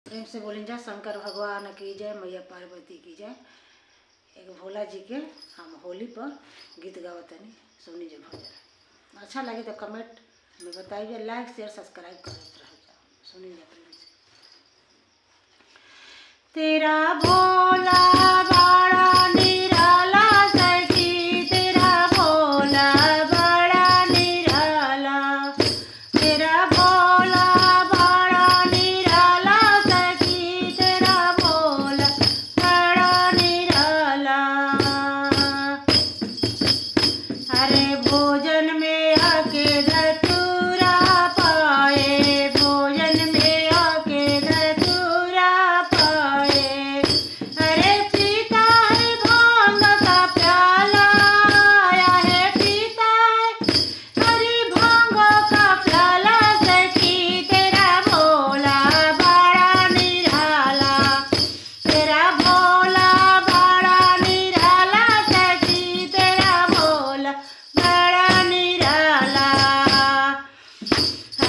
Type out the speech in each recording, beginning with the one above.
प्रेम से बोलें जा शंकर भगवान की जय, मैया पार्वती की जय। एक भोला जी के हम होली पर गीत गावतनी, सुनी जो भजन अच्छा लगे तो कमेंट में बताइए, लाइक शेयर सब्सक्राइब करते रह जाओ। सुनी जा प्रेम से। तेरा भोला बड़ा निराला सखी, तेरा भोला बड़ा निराला, तेरा भोला बड़ा निराला सखी, तेरा भोला बड़ा निराला। अरे भोजन में आके धतूरा पाए, भोजन में आके धतूरा पाए। अरे पीता है भांग का प्याला, आया है पीता है हरी भांग का प्याला सखी, तेरा भोला बड़ा निराला, तेरा भोला बड़ा निराला सखी, तेरा भोला बड़ा निराला।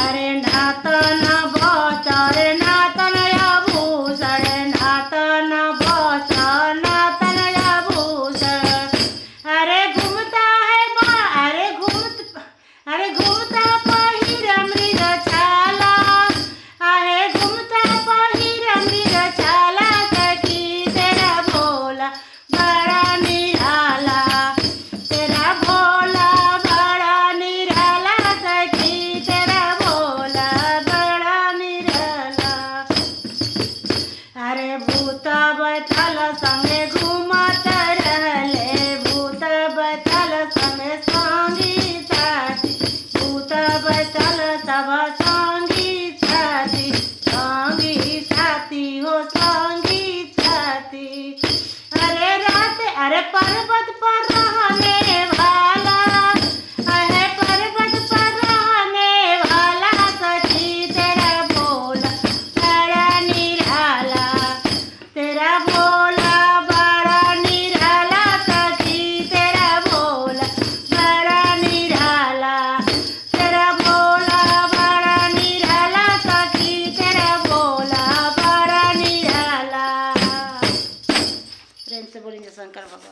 अरे नातन बचर नातन आभूषण, नातन बचर नातन आभूषण। अरे घूमता है अरे घूमता पहिर मृग छाला, अरे घूमता पहिर मृग छाला सखी, तेरा भोला बड़ा निराला, तेरा भोला बड़ा निराला सखी, तेरा भोला बड़ा निराला। अरे भूत बैठल संगे घूमत रहले, भूत बैठल संगे संगी साथी, भूत बैठल सब संगी साथी, संगी साथी हो संगी साथी। अरे रात अरे पर्वत